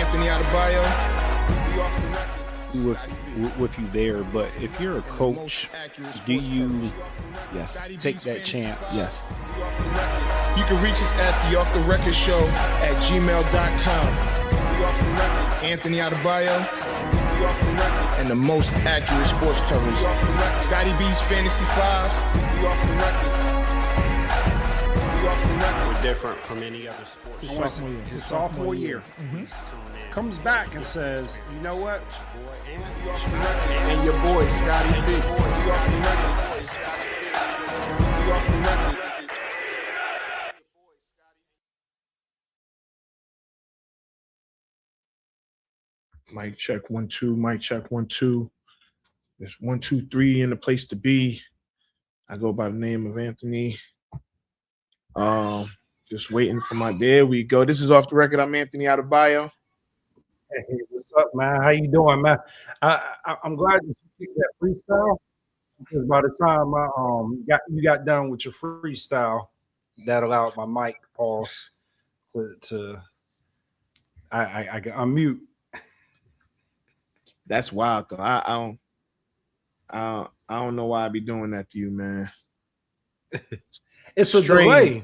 Anthony Adebayo. With you there, but if you're a coach, do you take that chance? Yes. You can reach us at the Off the Record Show at gmail.com. Anthony Adebayo and the most accurate sports coverage. Scotty B's Fantasy 5. We're different from any other sport. His sophomore year. Comes back and says, you know what? And your boy, Scotty B. Mic check 1 2. Mic check 1 2. There's 1 2 3 in the place to be. I go by the name of Anthony. Just waiting for my. There we go. This is Off the Record. I'm Anthony Adebayo. Hey, what's up, man? How you doing, man? I'm glad that you picked that freestyle, because by the time you got done with your freestyle, that allowed my mic pause to I can unmute. That's wild though. I don't know why I be doing that to you, man. It's a delay.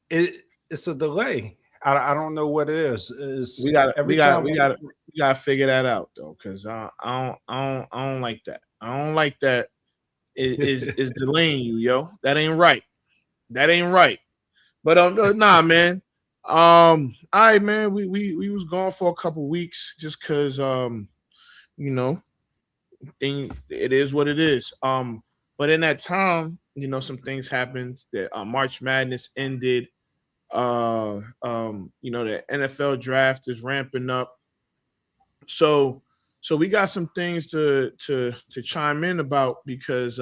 It's a delay. I don't know what it is. We gotta figure that out though, because I don't like that. I don't like that. Is delaying you, yo. That ain't right. That ain't right. But nah, man. All right, man. We was gone for a couple weeks just because you know, it is what it is. But in that time, you know, some things happened. That March Madness ended. You know, the NFL draft is ramping up. So we got some things to chime in about, because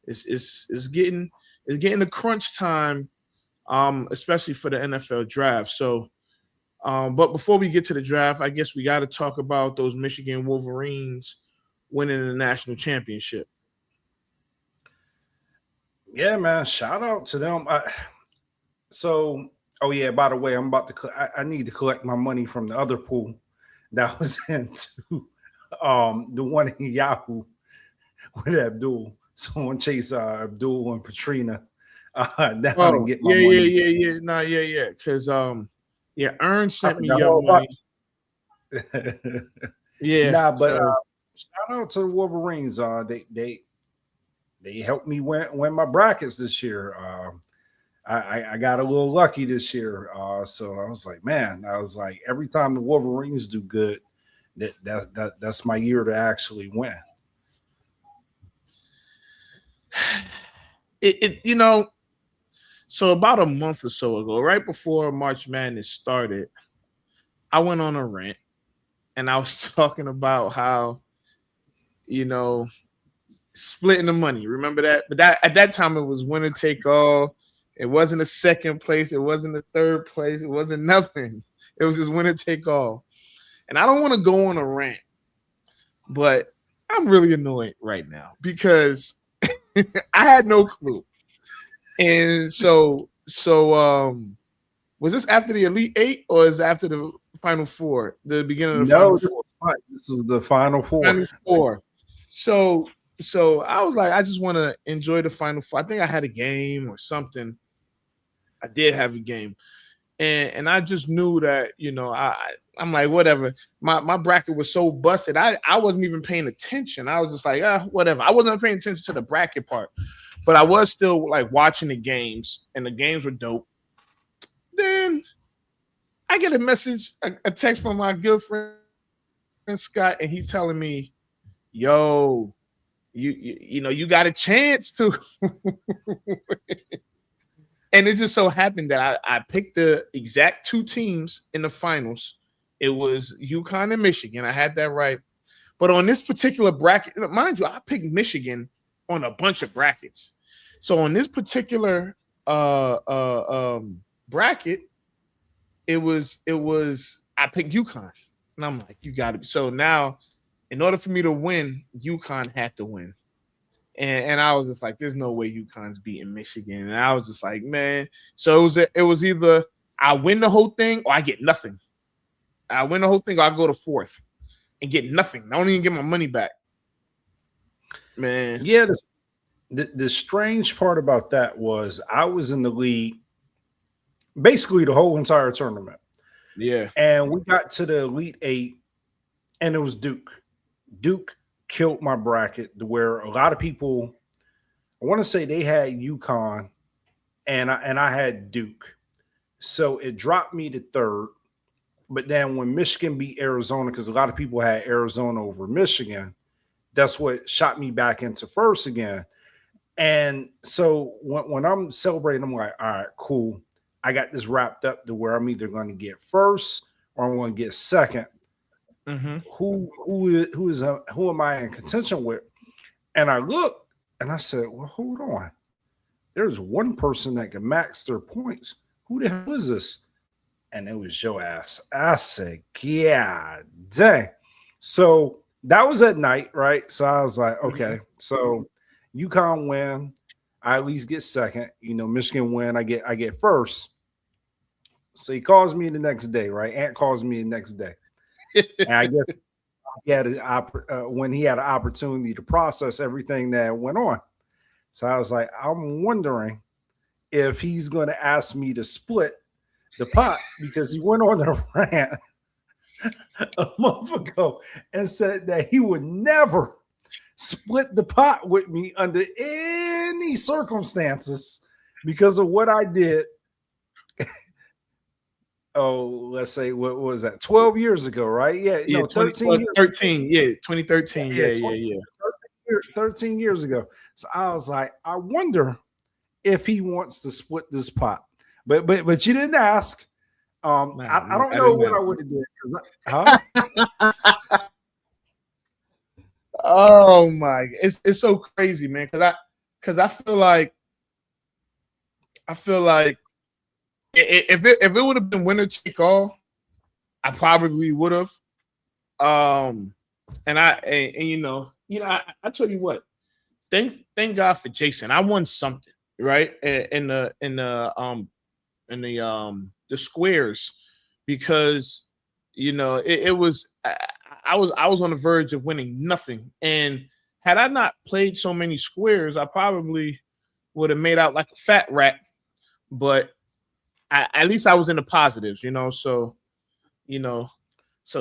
it's getting the crunch time, especially for the NFL draft. So but before we get to the draft, I guess we got to talk about those Michigan Wolverines winning the national championship. Yeah, man. Shout out to them. Oh yeah, by the way, I'm about to. I need to collect my money from the other pool that was into the one in Yahoo with Abdul. Someone chase Abdul and Patrina. I didn't get my money. Yeah. Because Ern sent me your money. Yeah, but shout out to the Wolverines. They helped me win my brackets this year. I got a little lucky this year. So I was like, man, every time the Wolverines do good, that's my year to actually win. You know, so about a month or so ago, right before March Madness started, I went on a rant and I was talking about how, you know, splitting the money. Remember that? But that at that time it was winner take all. It wasn't a second place. It wasn't a third place. It wasn't nothing. It was just winner take all. And I don't want to go on a rant, but I'm really annoyed right now because I had no clue. And so was this after the Elite Eight or is it after the Final Four? The beginning of the Final Four? This is the Final Four. Final Four. So I was like, I just want to enjoy the Final Four. I think I had a game or something. I did have a game. And I just knew that, you know, I'm like, whatever. My bracket was so busted. I wasn't even paying attention. I was just like, whatever. I wasn't paying attention to the bracket part. But I was still like watching the games, and the games were dope. Then I get a message, a text from my good friend Scott, and he's telling me, yo, you know, you got a chance to. And it just so happened that I picked the exact two teams in the finals. It was UConn and Michigan. I had that right. But on this particular bracket, mind you, I picked Michigan on a bunch of brackets. So on this particular bracket, it was I picked UConn. And I'm like, you got to be. So now, in order for me to win, UConn had to win. And I was just like, there's no way UConn's beating Michigan. And I was just like, man. So it was either I win the whole thing or I get nothing. I win the whole thing, or I go to fourth and get nothing. I don't even get my money back. Man. Yeah, the strange part about that was I was in the lead basically the whole entire tournament. Yeah. And we got to the Elite Eight, and it was Duke. Duke killed my bracket to where a lot of people, I want to say they had UConn, and I had Duke. So it dropped me to third. But then when Michigan beat Arizona, because a lot of people had Arizona over Michigan, that's what shot me back into first again. And so when I'm celebrating, I'm like, all right, cool. I got this wrapped up to where I'm either going to get first or I'm going to get second. Mm-hmm. Who am I in contention with? And I looked and I said, well, hold on. There's one person that can max their points. Who the hell is this? And it was your ass. I said, yeah, dang. So that was at night, right? So I was like, okay, so UConn win, I at least get second. Michigan win, I get first. So he calls me the next day, right? Ant calls me the next day. And I guess he had when he had an opportunity to process everything that went on. So I was like, I'm wondering if he's going to ask me to split the pot, because he went on a rant a month ago and said that he would never split the pot with me under any circumstances because of what I did. Let's say, what was that? 12 years ago, right? Yeah, no, 13 years. 2013. Yeah. 13 years ago. So I was like, I wonder if he wants to split this pot. But you didn't ask. I don't know what I would have did. Huh? Oh my! It's so crazy, man. Because I feel like if it would have been winner take all, I probably would have. And I tell you what, thank God for Jason. I won something, right? In the squares, because it was I was on the verge of winning nothing, and had I not played so many squares, I probably would have made out like a fat rat. But at least I was in the positives, So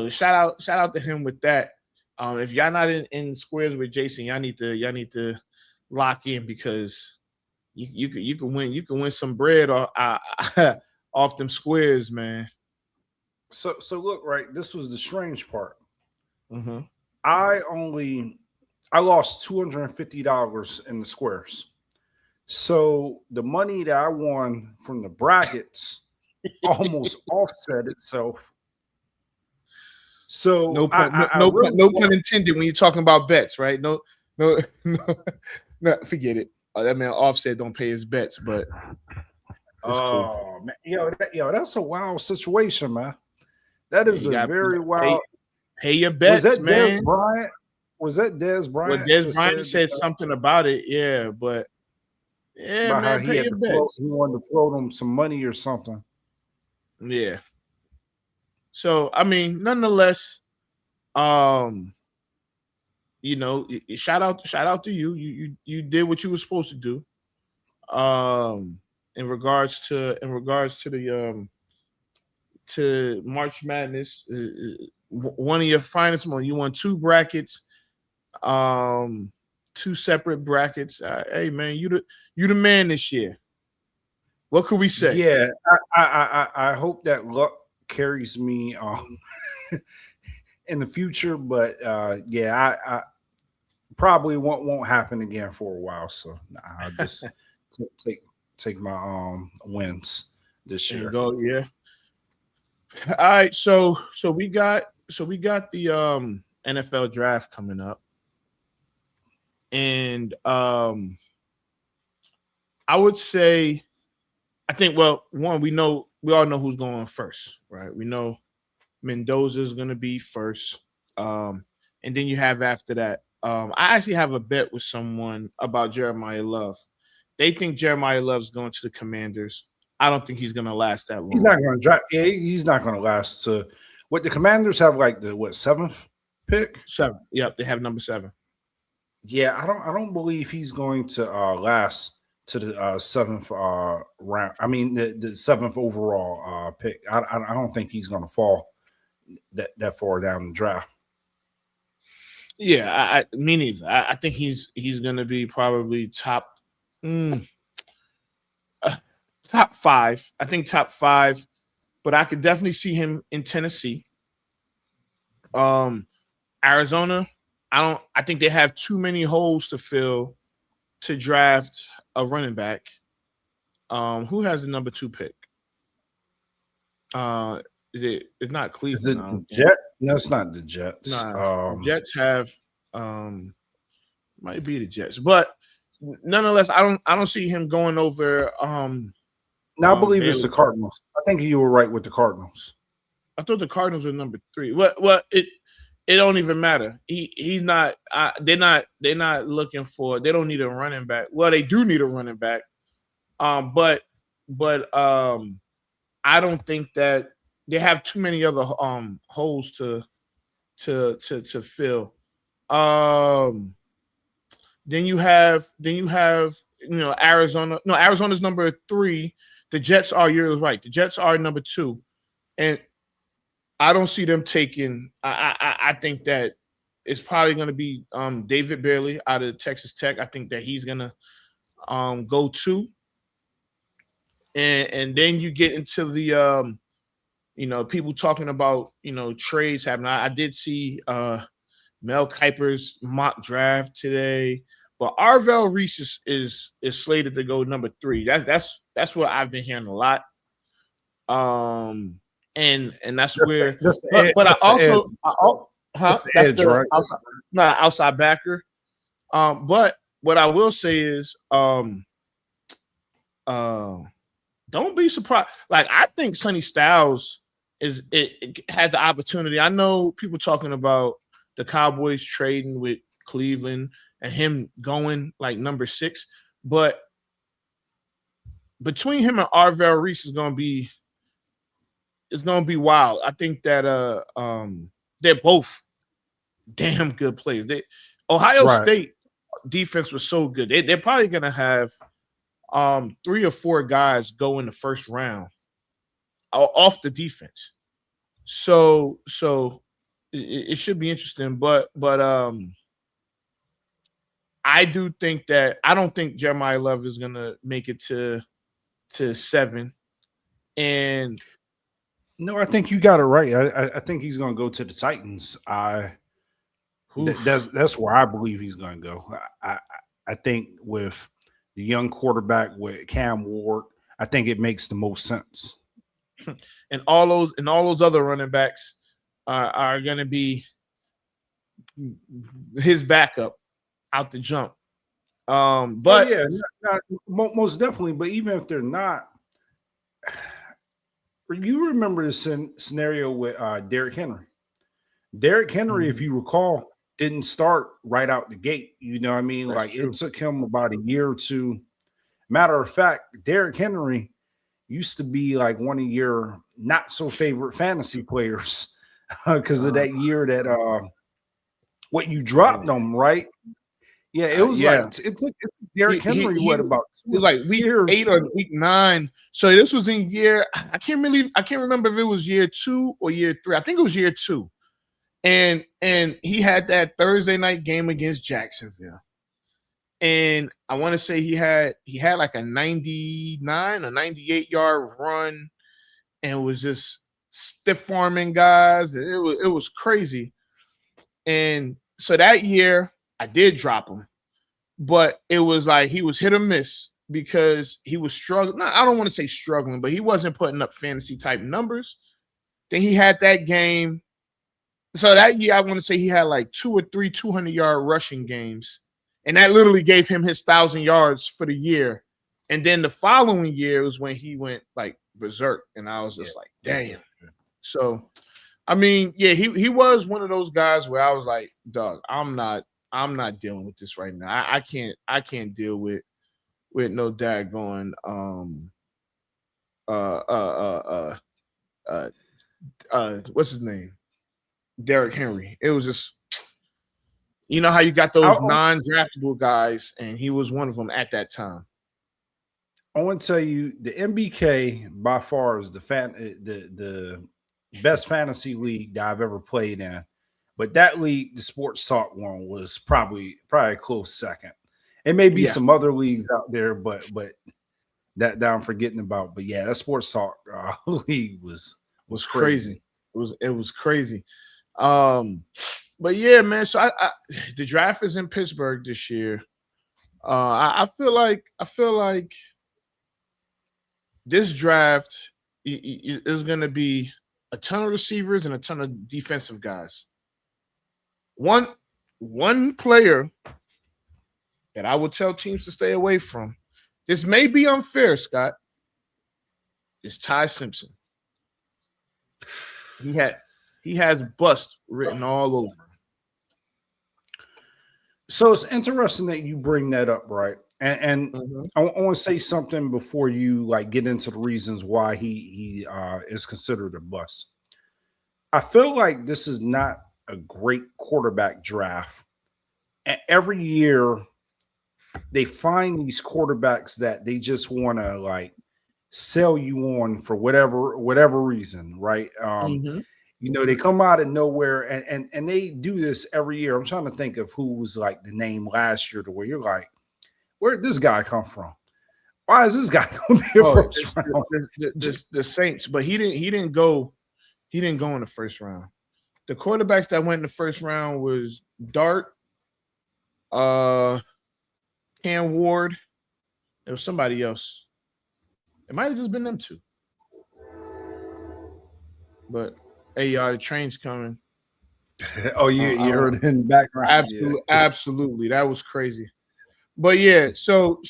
shout out to him with that. If y'all not in squares with Jason, y'all need to lock in, because you can win some bread off them squares, man. So look, right. This was the strange part. Mm-hmm. I lost $250 in the squares. So the money that I won from the brackets almost offset itself. So no pun intended when you're talking about bets, right? No, forget it. That man Offset don't pay his bets, but cool. Man, yo, that's a wild situation, man. That is a very wild. Pay your bets, was that man. Dez Bryant? Was that Dez Bryant? Well, Dez Bryant said something about it, yeah, but yeah, man, pay your bets. He wanted to float him some money or something. Yeah. So I mean, nonetheless, shout out to you. You did what you were supposed to do. In regards to the to March Madness, one of your finest moments. You won 2 brackets, 2 separate brackets. Hey man, you the man this year. What could we say? Yeah, I hope that luck carries me in the future, but I probably won't happen again for a while. So I'll just take my wins this year. There you go, yeah. All right, so we got the NFL draft coming up, and I would say, I think, well, one, we all know who's going first, right? We know Mendoza is going to be first, and then you have after that. I actually have a bet with someone about Jeremiah Love. They think Jeremiah Love's going to the Commanders. I don't think he's going to last that long. He's not going to draft. Yeah, he's not going to last. What the Commanders have like the seventh pick? 7. Yep, they have number 7. Yeah, I don't believe he's going to last to the seventh round. I mean the seventh overall pick. I don't think he's going to fall that far down the draft. Yeah, me neither. I think he's going to be probably top 5. I think top 5, but I could definitely see him in Tennessee. Arizona, I think they have too many holes to fill to draft a running back. Who has the number 2 pick? It's not Cleveland. Is it the Jets? No, it's not the Jets. Nah, Jets have might be the Jets, but nonetheless, I don't see him going over. Now I believe it's the Cardinals. I think you were right with the Cardinals. I thought the Cardinals were number 3. Well, it don't even matter. He's not. They're not looking for. They don't need a running back. Well, they do need a running back. But I don't think that they have too many other holes to fill. Then you have Arizona. No, Arizona's number 3. The Jets are. You're right. The Jets are number 2, and I don't see them taking. I think that it's probably going to be David Bailey out of Texas Tech. I think that he's going to go 2, and then you get into the people talking about trades happening. I did see Mel Kiper's mock draft today, but Arvell Reese is slated to go number 3. That's what I've been hearing a lot. And that's where, but I also, that's the outside backer. But what I will say is, don't be surprised. Like, I think Sonny Styles it has the opportunity. I know people talking about the Cowboys trading with Cleveland and him going like number 6, but between him and Arvell Reese it's gonna be wild. I think that they're both damn good players. Ohio State defense was so good. They're probably gonna have 3 or 4 guys go in the first round off the defense. So it should be interesting. But I do think that I don't think Jeremiah Love is gonna make it to 7. And no, I think you got it right. I think he's going to go to the Titans. That's where I believe he's going to go. I think with the young quarterback with Cam Ward, I think it makes the most sense. And all those other running backs are going to be his backup out the jump. But most definitely. But even if they're not. You remember the scenario with Derrick Henry. Derrick Henry, if you recall, didn't start right out the gate. You know what I mean? That's true. It took him about a year or 2. Matter of fact, Derrick Henry used to be like one of your not so favorite fantasy players because of that year that what you dropped him, right? Yeah, it was like it took Derrick Henry about it was like week 8 or week 9. So this was in year I can't remember if it was year 2 or year 3. I think it was year 2. And he had that Thursday night game against Jacksonville. And I want to say he had like a 99 or 98 yard run and was just stiff arming guys. It was crazy. And so that year I did drop him, but it was like he was hit or miss because he was struggling. I don't want to say struggling, but he wasn't putting up fantasy type numbers. Then he had that game. So that year, I want to say he had like 2 or 3 200-yard rushing games. And that literally gave him his 1,000 yards for the year. And then the following year was when he went like berserk. And I was just like, damn. So, I mean, he was one of those guys where I was like, dog, I'm not dealing with this right now. I can't deal with no daggone what's his name? Derrick Henry. It was just, you know how you got those non-draftable guys, and he was one of them at that time. I want to tell you, the MBK by far is the best fantasy league that I've ever played in. But that league, the Sports Talk one, was probably a close second. It may be some other leagues out there, but that I'm forgetting about. But yeah, that Sports Talk league was crazy. It was crazy. But yeah, man. So the draft is in Pittsburgh this year. I feel like this draft is going to be a ton of receivers and a ton of defensive guys. One player that I would tell teams to stay away from. This may be unfair, Scott. Is Ty Simpson. He has bust written all over him. So it's interesting that you bring that up, right? And I want to say something before you get into the reasons why he is considered a bust. I feel like this is not a great quarterback draft. And every year they find these quarterbacks that they just want to sell you on for whatever reason, right? You know, they come out of nowhere and they do this every year. I'm trying to think of who was the name last year to where you're like, where did this guy come from? Why is this guy going to be a first round? The Saints, but he didn't go in the first round. The quarterbacks that went in the first round was Dart, Cam Ward. There was somebody else. It might have just been them two. But hey, y'all, the train's coming. Oh, you heard it in the background. Absolutely. That was crazy. But yeah, so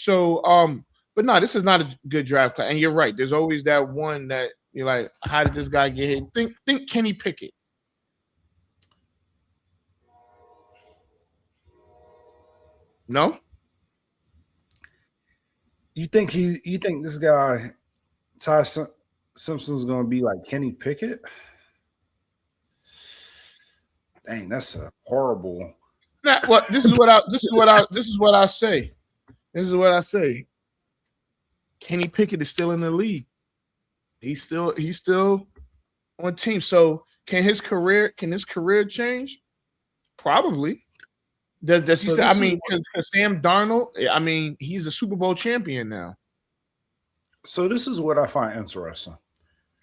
but no, this is not a good draft class. And you're right. There's always that one that you're like, how did this guy get hit? Think Kenny Pickett. No? You think this guy Ty Simpson's going to be like Kenny Pickett? Dang, that's a horrible. Nah, well, this is what I say. This is what I say. Kenny Pickett is still in the league. He's still on team. So can his career change? Probably. Does he? I mean, because Sam Darnold. I mean, he's a Super Bowl champion now. So this is what I find interesting.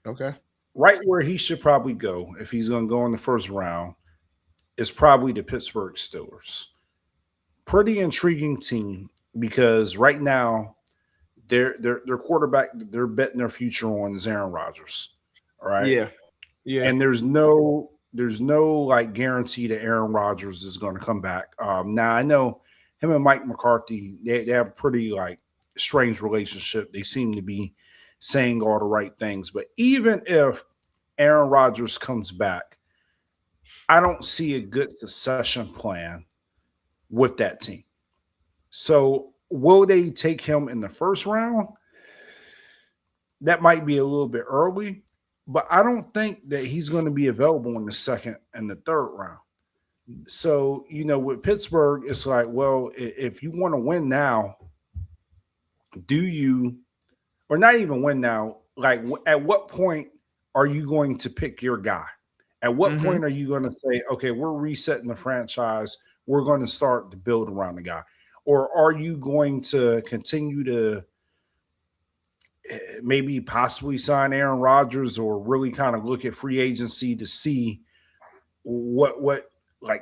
Okay. Right where he should probably go if he's going to go in the first round is probably the Pittsburgh Steelers. Pretty intriguing team because right now their quarterback they're betting their future on is Aaron Rodgers. All right. Yeah. And there's no guarantee that Aaron Rodgers is going to come back. Now I know him and Mike McCarthy, they have a pretty strange relationship. They seem to be saying all the right things, but even if Aaron Rodgers comes back, I don't see a good succession plan with that team. So will they take him in the first round? That might be a little bit early, but I don't think that he's going to be available in the second and the third round. So, with Pittsburgh, it's like, well, if you want to win now, do you, or not even win now, at what point are you going to pick your guy? At what point are you going to say, okay, we're resetting the franchise, we're going to start to build around the guy? Or are you going to continue to maybe possibly sign Aaron Rodgers or really kind of look at free agency to see what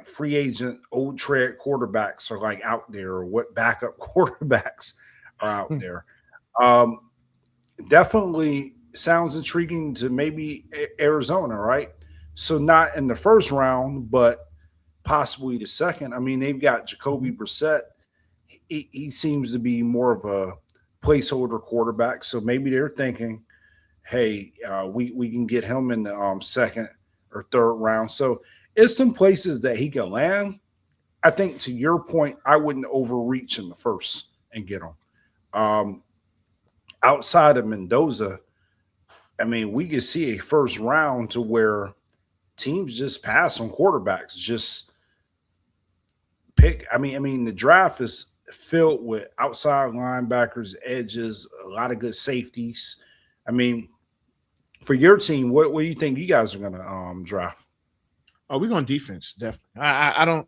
free agent old trade quarterbacks are out there, or what backup quarterbacks are out there? Definitely sounds intriguing to maybe Arizona, right? So not in the first round, but possibly the second. I mean, they've got Jacoby Brissett. He seems to be more of a placeholder quarterback. So maybe they're thinking, hey, we can get him in the second or third round. So it's some places that he can land. I think to your point, I wouldn't overreach in the first and get him. Outside of Mendoza, I mean, we could see a first round to where teams just pass on quarterbacks. Just pick. I mean, the draft is filled with outside linebackers, edges, a lot of good safeties. I mean, for your team, what do you think you guys are gonna draft? Oh, we're going defense, definitely. I don't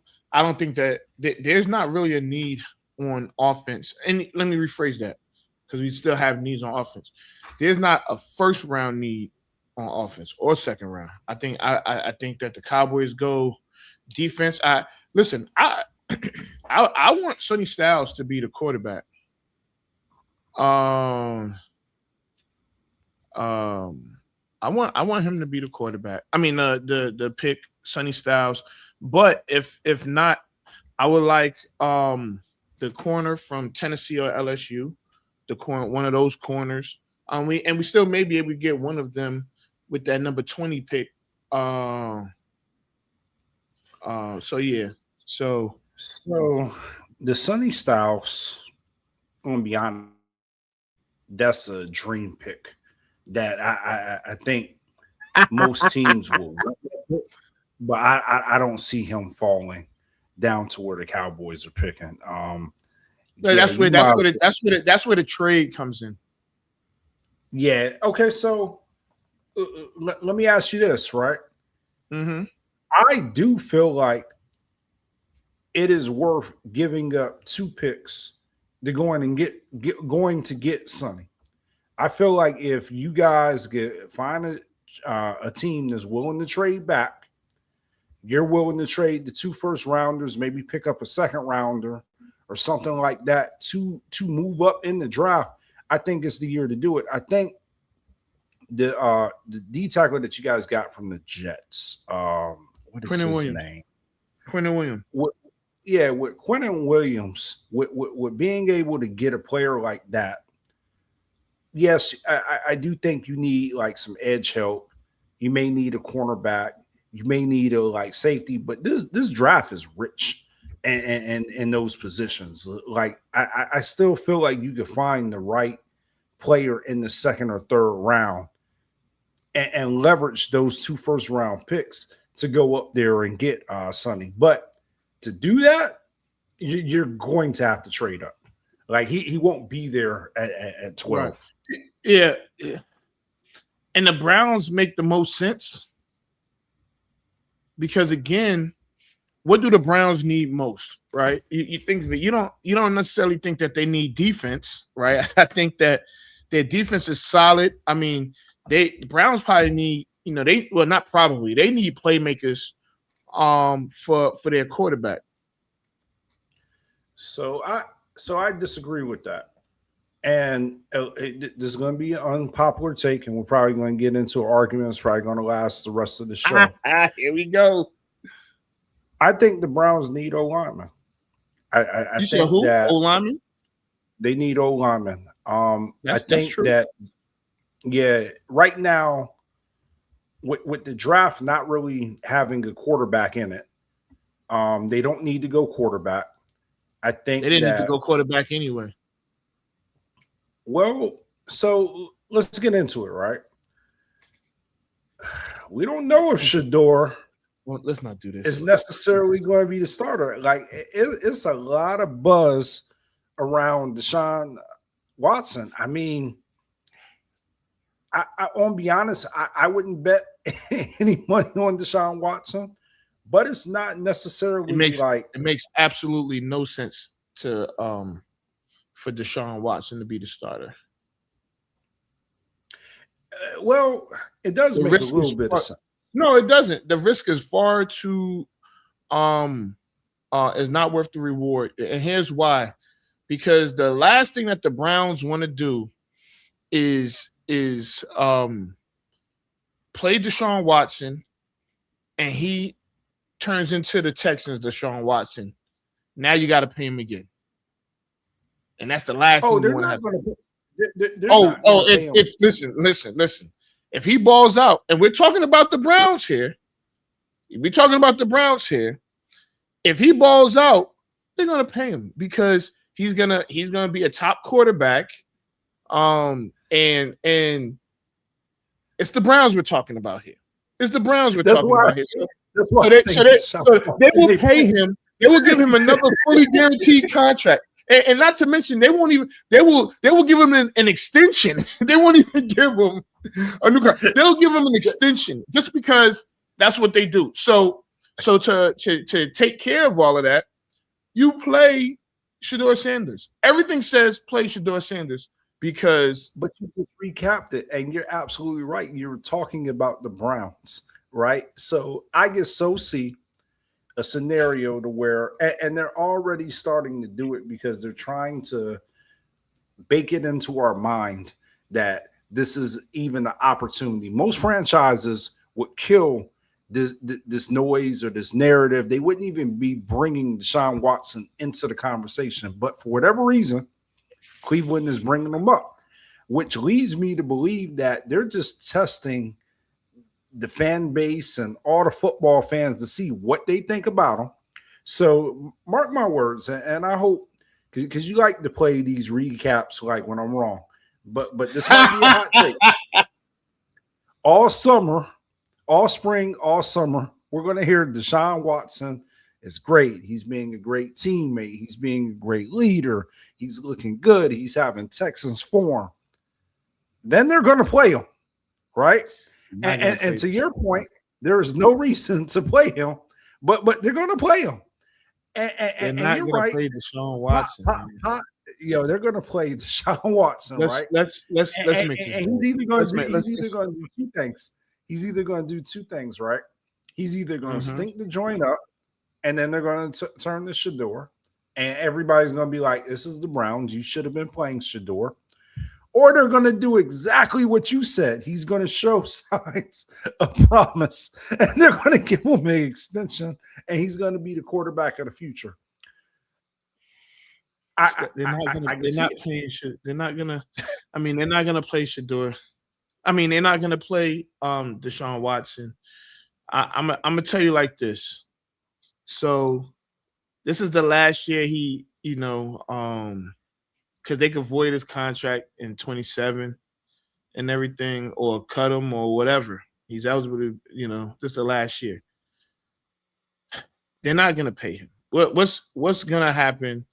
think that there's not really a need on offense. And let me rephrase that, because we still have needs on offense. There's not a first round need on offense or second round. I think that the Cowboys go defense. I want Sonny Styles to be the quarterback. I want him to be the quarterback. I mean, the pick, Sonny Styles. But if not, I would like the corner from Tennessee or LSU, one of those corners. We still may be able to get one of them with that number 20 pick. So yeah. So the Sonny Styles, I'm gonna be honest, that's a dream pick that I think most teams will, but I don't see him falling down to where the Cowboys are picking. That's where the trade comes in. Yeah. Okay. So let me ask you this, right? Mm-hmm. I do feel like it is worth giving up 2 picks to go in and get Sonny. I feel like if you guys find a team that's willing to trade back, you're willing to trade the 2 first rounders, maybe pick up a second rounder or something like that to move up in the draft. I think it's the year to do it. I think the D tackle that you guys got from the Jets, what is his name? Quentin Williams. With Quentin Williams, with being able to get a player like that, yes, I do think you need like some edge help. You may need a cornerback. You may need a safety, but this draft is rich and in those positions. Like I still feel like you could find the right player in the second or third round and leverage those 2 first round picks to go up there and get Sonny. But to do that, you're going to have to trade up. Like he won't be there at 12. Right. Yeah. And the Browns make the most sense because, again, what do the Browns need most, right? You think that you don't necessarily think that they need defense, right? I think that their defense is solid. I mean, the Browns probably need, they need playmakers for their quarterback. So I disagree with that. And this is going to be an unpopular take, and we're probably going to get into an argument. It's probably going to last the rest of the show. Here we go. I think the Browns need O-linemen. I you think who? that O-linemen? They need O-linemen. I think that's true. that, right now, with the draft not really having a quarterback in it, they don't need to go quarterback. I think they didn't need to go quarterback anyway. Well, so let's get into it, right? We don't know if Shedeur let's not do this. is necessarily going to be the starter. Like it's a lot of buzz around Deshaun Watson. I mean, I won't be honest, I wouldn't bet any money on Deshaun Watson, but it's not necessarily it makes absolutely no sense to for Deshaun Watson to be the starter. Well, it does make a little bit of sense. No, it doesn't. The risk is far too is not worth the reward. And here's why. Because the last thing that the Browns want to do is play Deshaun Watson and he turns into the Texans Deshaun Watson. Now you got to pay him again. And that's the last thing you want to have. If listen. If he balls out, and we're talking about the Browns here, if he balls out, they're gonna pay him because he's gonna be a top quarterback. And it's the Browns we're talking about here. It's the Browns we're That's talking why. about here. That's why. So they will pay him. They will give him another fully guaranteed contract, and not to mention they won't even. They will give him an extension. They won't even give him a new contract. They'll give him an extension just because that's what they do. So to take care of all of that, you play Shedeur Sanders. Everything says play Shedeur Sanders because. But you just recapped it, and you're absolutely right. You're talking about the Browns, right? So I guess see a scenario to where, and they're already starting to do it because they're trying to bake it into our mind that this is even an opportunity. Most franchises would kill this noise or this narrative. They wouldn't even be bringing Deshaun Watson into the conversation. But for whatever reason, Cleveland is bringing them up, which leads me to believe that they're just testing the fan base and all the football fans to see what they think about them. So mark my words, and I hope, because you like to play these recaps like when I'm wrong, but this might be a hot take. All summer, all spring, all summer, we're going to hear Deshaun Watson is great. He's being a great teammate. He's being a great leader. He's looking good. He's having Texans form. Then they're going to play him, right? And to your point, there is no reason to play him, but they're going to play him. And you're right. Play Deshaun Watson. They're going to play Deshaun Watson, right? Let's make it. And he's either going to do two things. He's either going to do two things, right? He's either going to stink the joint up, and then they're going to turn to Shedeur, and everybody's going to be like, "This is the Browns. You should have been playing Shedeur." Or they're going to do exactly what you said. He's going to show signs of promise, and they're going to give him an extension, and he's going to be the quarterback of the future. They're not going to play Shedeur. I mean, they're not going to play Deshaun Watson. I'm going to tell you like this. So this is the last year he, because they could void his contract in 27 and everything, or cut him or whatever. He's eligible to, this the last year. They're not going to pay him. What's going to happen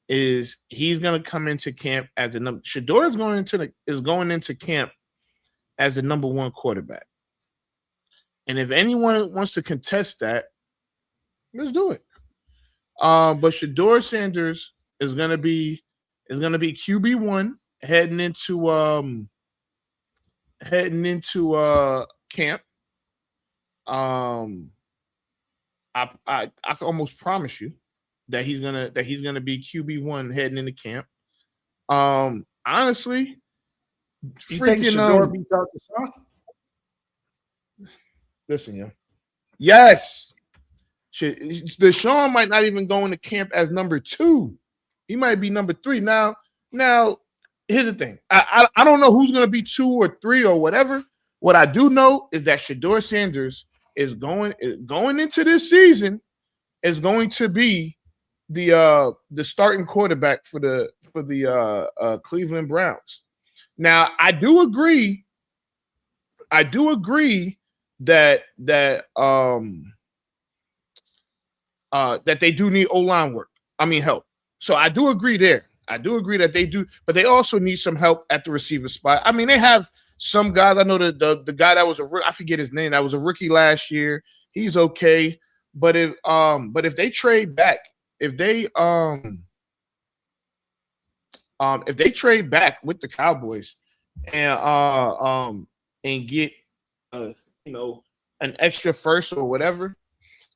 is he's going to come into camp as the number. Shedeur is going into camp as the number one quarterback. And if anyone wants to contest that, let's do it. But Shedeur Sanders is going to be QB1 heading into camp. I can almost promise you that he's gonna be QB1 heading into camp. Honestly, you think Shedeur beats out Deshaun? Listen, yo. Yes. Deshaun might not even go into camp as number 2. He might be number 3. Now, here's the thing. I don't know who's going to be 2 or 3 or whatever. What I do know is that Shedeur Sanders is going into this season is going to be the starting quarterback for the Cleveland Browns. Now, I do agree that they do need O-line work. I mean, help. So I do agree there. I do agree that they do, but they also need some help at the receiver spot. I mean, they have some guys. I know the guy that was I forget his name. That was a rookie last year. He's okay, but if they trade back, if they trade back with the Cowboys and get an extra first or whatever,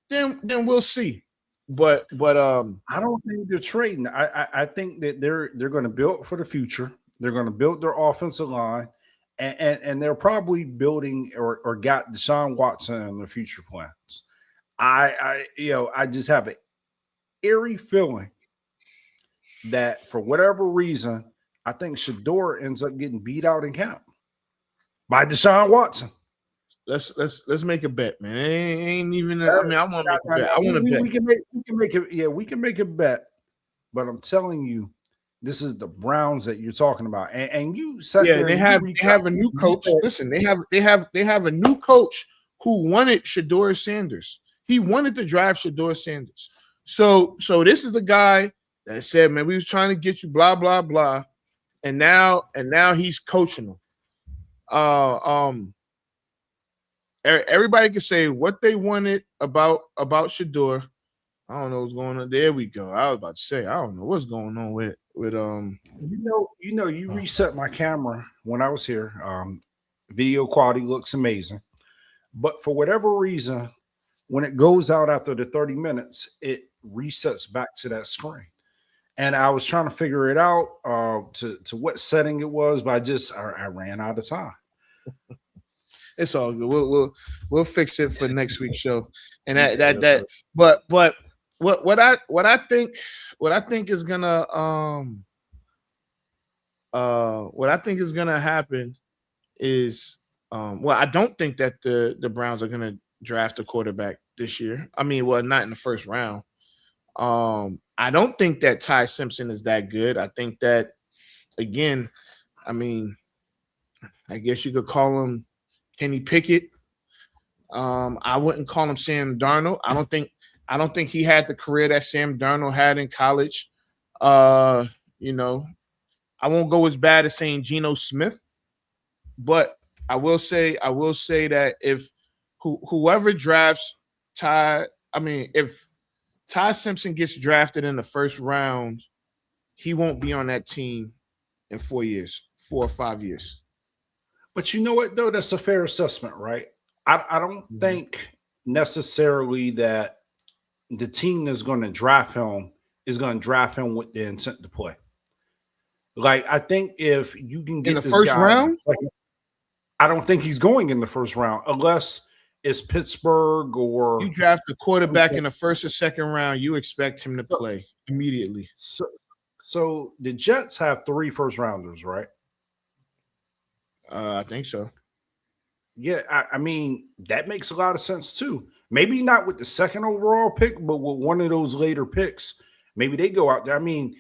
then we'll see. But I don't think they're trading. I think that they're going to build for the future. They're going to build their offensive line, and they're probably building or got Deshaun Watson in their future plans. I just have an eerie feeling that for whatever reason, I think Shedeur ends up getting beat out in camp by Deshaun Watson. Let's make a bet, man. It ain't even. I mean, I want to make a bet. I want to bet. We can make it. Yeah, we can make a bet. But I'm telling you, this is the Browns that you're talking about, and you said they have a new coach. Listen, they have a new coach who wanted Shedeur Sanders. He wanted to draft Shedeur Sanders. So this is the guy that said, man, we was trying to get you, blah, blah, blah. And now he's coaching them. Everybody can say what they wanted about Shedeur. I don't know what's going on. There we go. I was about to say, I don't know what's going on with you reset my camera when I was here. Video quality looks amazing. But for whatever reason, when it goes out after the 30 minutes, it resets back to that screen. And I was trying to figure it out to what setting it was, but I ran out of time. It's all good. We'll fix it for next week's show. And but what I think is gonna happen is I don't think that the Browns are gonna draft a quarterback this year. I mean, well, not in the first round. I don't think that Ty Simpson is that good. I think that, again, I mean, I guess you could call him Kenny Pickett. I wouldn't call him Sam Darnold. I don't think he had the career that Sam Darnold had in college. You know, I won't go as bad as saying Geno Smith, but I will say that if whoever drafts if Ty Simpson gets drafted in the first round, he won't be on that team in 4 or 5 years. But you know what, though? That's a fair assessment, right? I don't think necessarily that the team that's going to draft him is going to draft him with the intent to play. Like, I think if you can get in the first round, I don't think he's going in the first round unless it's Pittsburgh or you draft a quarterback in the first or second round, you expect him to play immediately. So the Jets have 3 first rounders, right? I think so. Yeah, I mean, that makes a lot of sense too. Maybe not with the second overall pick, but with one of those later picks, maybe they go out there. I mean,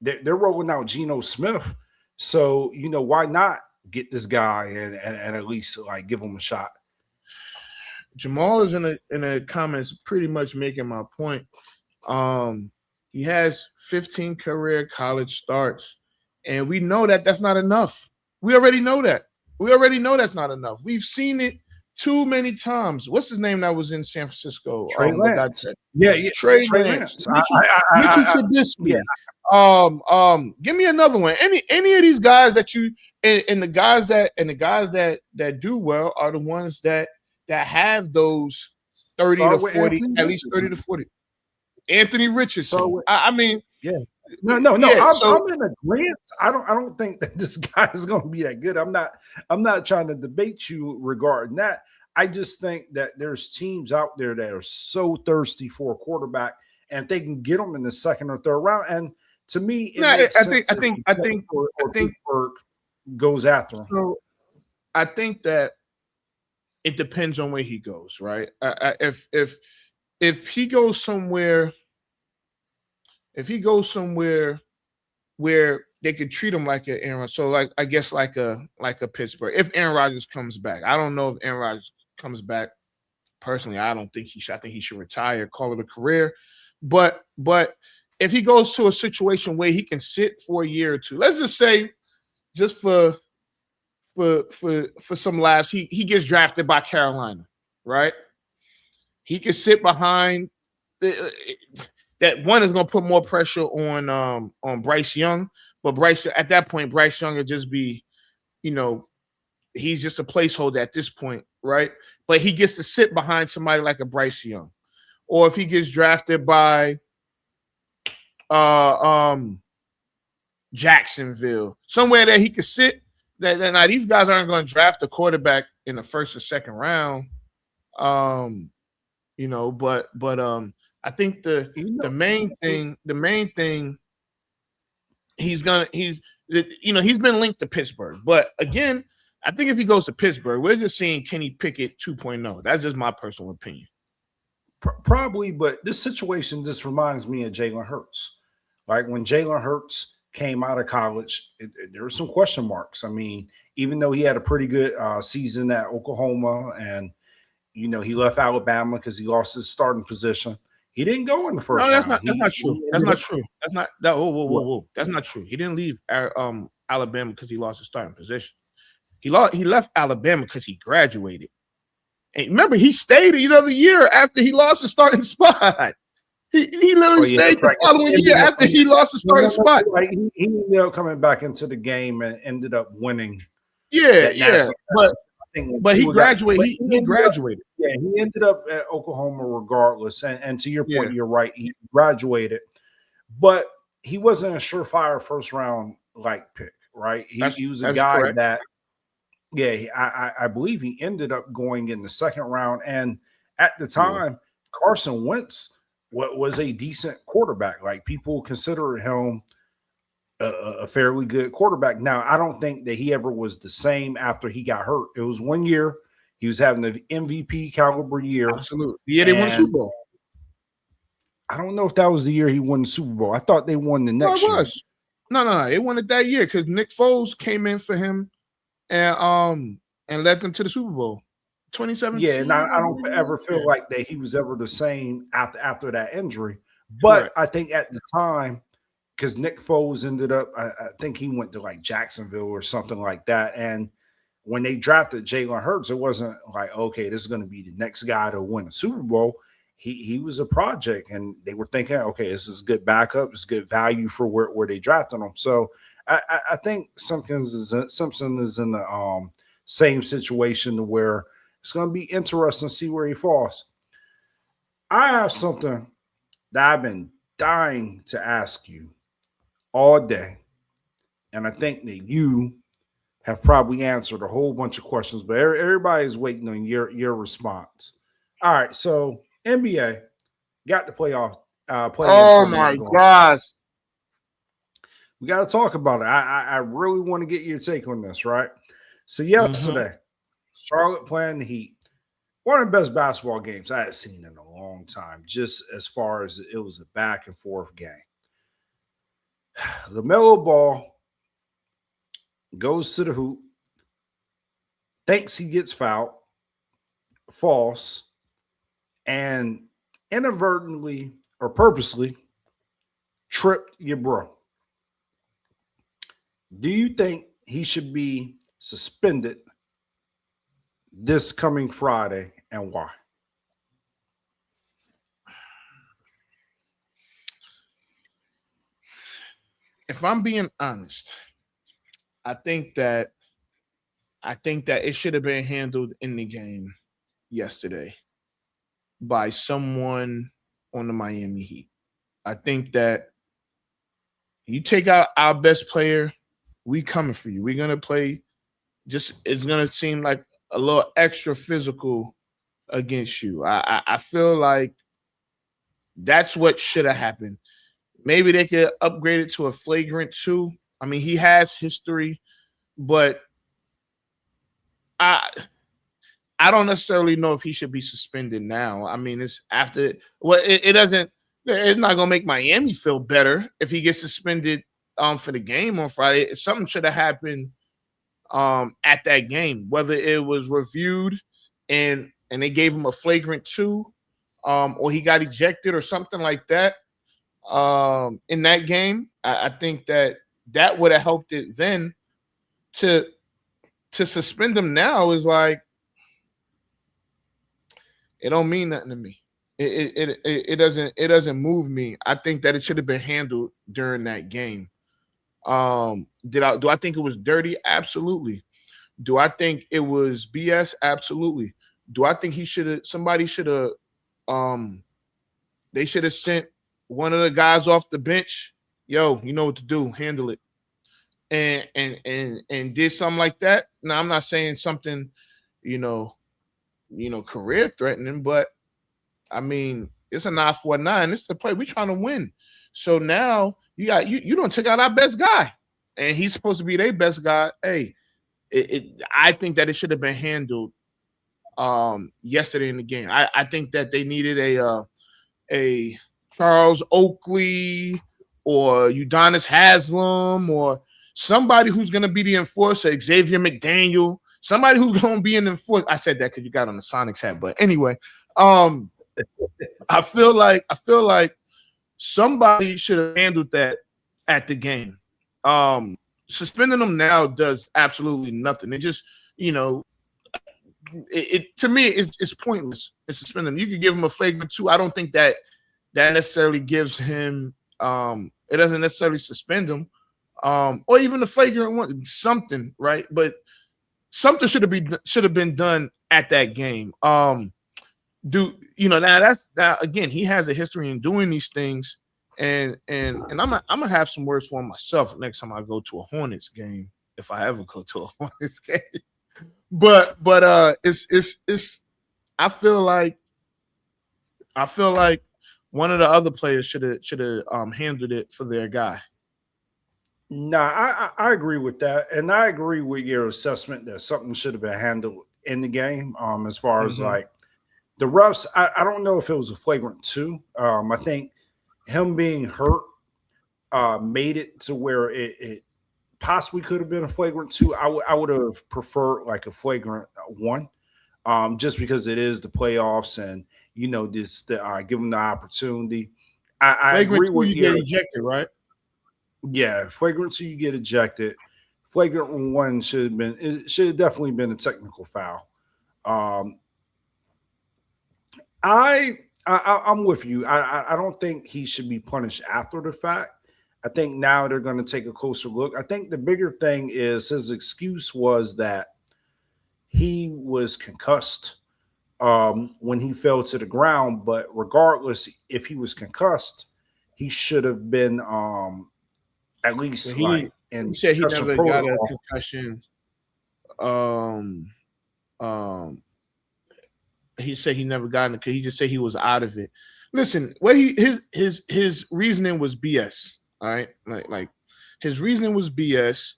they're rolling out Geno Smith. So, you know, why not get this guy and at least like give him a shot? Jamal is in the comments pretty much making my point. He has 15 career college starts, and we know that that's not enough. We already know that. That's not enough. We've seen it too many times. What's his name that was in San Francisco? Trey Lance. Trey Lance. Mitchell Trubisky. Yeah. Give me another one. Any of these guys that you and the guys that do well are the ones that have those 30 to 40, at least 30 to 40. Anthony Richardson. So, I mean, yeah. No. Yeah, I'm in agreement. I don't think that this guy is going to be that good. I'm not trying to debate you regarding that. I just think that there's teams out there that are so thirsty for a quarterback, and if they can get them in the second or third round. And to me, I think goes after him. So I think that it depends on where he goes, right? If he goes somewhere. If he goes somewhere where they could treat him like an Aaron, so like I guess like a Pittsburgh. If Aaron Rodgers comes back, I don't know if Aaron Rodgers comes back. Personally, I don't think he should. I think he should retire, call it a career. But if he goes to a situation where he can sit for a year or two, let's just say, just for some laughs, he gets drafted by Carolina, right? He can sit behind. That one is going to put more pressure on Bryce Young, but at that point, Bryce Young will just be, you know, he's just a placeholder at this point, right? But he gets to sit behind somebody like a Bryce Young, or if he gets drafted by Jacksonville, somewhere that he could sit. That now these guys aren't going to draft a quarterback in the first or second round, you know, but I think the main thing he's been linked to Pittsburgh. But again, I think if he goes to Pittsburgh, we're just seeing Kenny Pickett 2.0. That's just my personal opinion. Probably, but this situation just reminds me of Jalen Hurts. Like when Jalen Hurts came out of college, there were some question marks. I mean, even though he had a pretty good season at Oklahoma and you know, he left Alabama because he lost his starting position. He didn't go in the first No, that's round. not true. That's not true. That's not that. Whoa. That's not true. He didn't leave Alabama because he lost his starting position. He left Alabama because he graduated. And remember, he stayed another year after he lost his starting spot. He literally stayed the following year after he lost his starting spot. Like he ended up coming back into the game and ended up winning. Yeah. But he graduated. He graduated. Yeah, he ended up at Oklahoma regardless. And to your point, you're right. He graduated, but he wasn't a surefire first round like pick, right? He was a guy correct. That, I believe he ended up going in the second round. And at the time, Carson Wentz was a decent quarterback. Like people considered him a fairly good quarterback. Now, I don't think that he ever was the same after he got hurt. It was 1 year. He was having the MVP caliber year. Absolutely. The year they won the Super Bowl. I don't know if that was the year he won the Super Bowl. I thought they won the next year. No. They won it that year because Nick Foles came in for him and led them to the Super Bowl. 2017. Yeah, and I don't ever feel like that he was ever the same after that injury. But I think at the time, because Nick Foles ended up, I think he went to like Jacksonville or something like that. And when they drafted Jalen Hurts, it wasn't like, okay, this is going to be the next guy to win a Super Bowl. He was a project, and they were thinking, okay, this is good backup, it's good value for where they drafted him. So I think Simpson is in the same situation where it's going to be interesting to see where he falls. I have something that I've been dying to ask you all day, and I think that you have probably answered a whole bunch of questions, but everybody's waiting on your response. All right, so NBA got the playoff. Oh my gosh, we got to talk about it. I really want to get your take on this, right? So yesterday, Charlotte playing the Heat. One of the best basketball games I had seen in a long time, just as far as it was a back and forth game. LaMelo Ball goes to the hoop, thinks he gets fouled, false, and inadvertently or purposely tripped your bro. Do you think he should be suspended this coming Friday, and why? If I'm being honest, I think that it should have been handled in the game yesterday by someone on the Miami Heat. I think that you take out our best player, we coming for you. We're gonna play. It's gonna seem like a little extra physical against you. I feel like that's what should have happened. Maybe they could upgrade it to a flagrant 2. I mean, he has history, but I don't necessarily know if he should be suspended now. I mean, it's after it's not gonna make Miami feel better if he gets suspended for the game on Friday. Something should have happened at that game, whether it was reviewed and they gave him a flagrant 2, or he got ejected or something like that. In that game, I think that would have helped it then. To suspend him now is like, it don't mean nothing to me. It doesn't move me. I think that it should have been handled during that game. Do I think it was dirty? Absolutely. Do I think it was BS? Absolutely. Do I think somebody should have they should have sent one of the guys off the bench? Yo, you know what to do, handle it. And did something like that. Now, I'm not saying something, career threatening, but I mean, it's a 9-4-9. It's the play. We're trying to win. So now you don't take out our best guy, and he's supposed to be their best guy. Hey, I think that it should have been handled yesterday in the game. I think that they needed a Charles Oakley or Udonis Haslem or somebody who's going to be the enforcer, Xavier McDaniel, somebody who's gonna be in the fourth. I said that because you got on the Sonics hat, but anyway, I feel like somebody should have handled that at the game. Suspending them now does absolutely nothing. It just, it to me it's pointless. It's suspending them. You could give him a flagrant 2. I don't think that necessarily gives him. It doesn't necessarily suspend him, or even the flagrant 1, something, right? But something should have been done at that game. Now again, he has a history in doing these things, and I'm gonna have some words for him myself next time I go to a Hornets game, if I ever go to a Hornets game. But it's I feel like one of the other players should have handled it for their guy. Nah, I agree with that, and I agree with your assessment that something should have been handled in the game. As far as like the refs, I don't know if it was a flagrant 2. I think him being hurt made it to where it possibly could have been a flagrant 2. I would have preferred like a flagrant 1, just because it is the playoffs and just give them the opportunity. I agree with you. Get ejected, right? Yeah, flagrant 2 you get ejected. Flagrant 1 should have definitely been a technical foul. I'm with you. I don't think he should be punished after the fact. I think now they're going to take a closer look. I think the bigger thing is his excuse was that he was concussed when he fell to the ground. But regardless, if he was concussed, he should have been at least he said he never got a concussion. He said he never got it because he just said he was out of it. Listen, what his reasoning was BS. All right, like his reasoning was BS.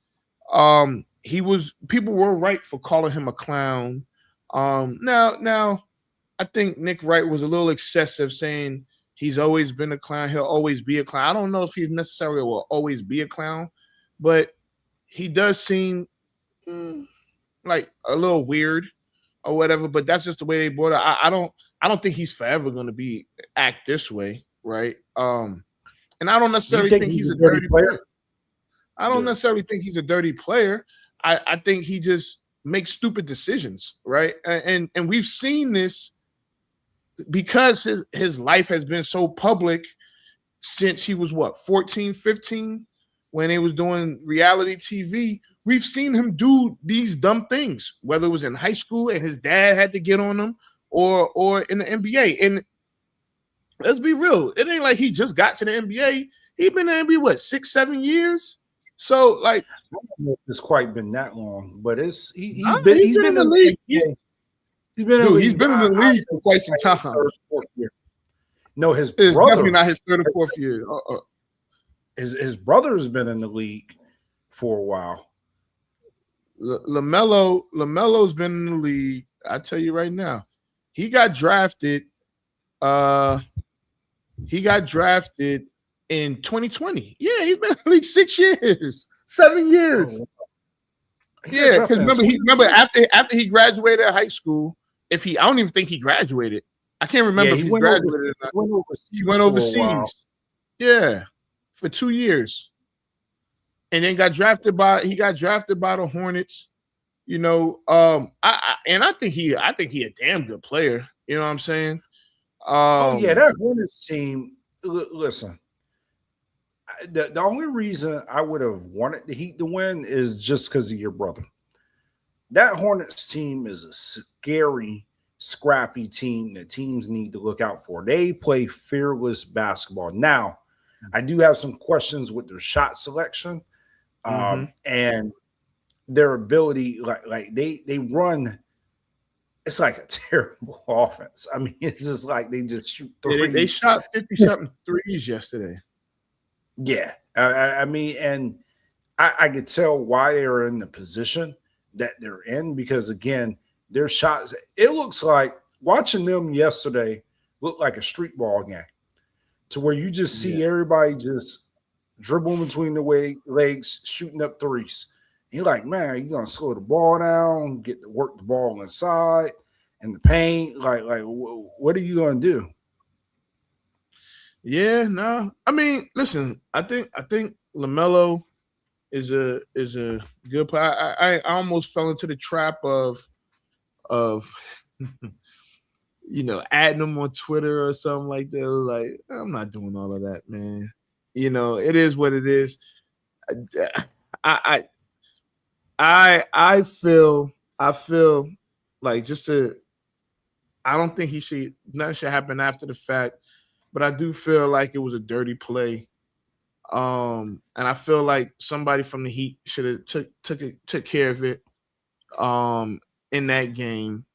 People were right for calling him a clown. Now I think Nick Wright was a little excessive, saying he's always been a clown. He'll always be a clown. I don't know if he necessarily will always be a clown, but he does seem like a little weird or whatever. But that's just the way they brought it. I don't think he's forever going to act this way, right? And I don't necessarily think he's a dirty player. I don't necessarily think he's a dirty player. I think he just makes stupid decisions, right? And we've seen this because his life has been so public since he was 14, 15, when he was doing reality TV. We've seen him do these dumb things, whether it was in high school and his dad had to get on him or in the NBA. And let's be real, it ain't like he just got to the NBA. He's been in the NBA, 6-7 years? So, like, I don't know if it's quite been that long, but he's been in the league. He's been in the league for quite some time. No, his it's brother, definitely not his third or fourth year. His brother has been in the league for a while. LaMelo's been in the league. I tell you right now, he got drafted. He got drafted in 2020. Yeah, he's been in the league 6 years, 7 years. Oh, yeah, because remember after he graduated high school, I don't even think he graduated. I can't remember if he graduated or not. He went overseas. Yeah, for 2 years, and then got drafted by the Hornets. I think he a damn good player. You know what I'm saying? That Hornets team. Listen, the only reason I would have wanted the Heat to win is just because of your brother. That Hornets team is a scary, scrappy team that teams need to look out for. They play fearless basketball. Now, I do have some questions with their shot selection and their ability. Like they run. It's like a terrible offense. I mean, it's just like they just shoot threes. They shot 50-something threes yesterday. Yeah. I mean, and I could tell why they're in the position that they're in because, again, their shots, it looks like watching them yesterday looked like a street ball game to where you just see everybody just dribbling between the legs, shooting up threes. You're like, man, you're gonna slow the ball down, get to work the ball inside in the paint. What are you gonna do? Yeah, no. I mean, listen, I think LaMelo is a good player. I almost fell into the trap of adding him on Twitter or something like that. Like, I'm not doing all of that, man. It is what it is. I feel like I don't think nothing should happen after the fact, but I do feel like it was a dirty play. And I feel like somebody from the Heat should have took care of it in that game,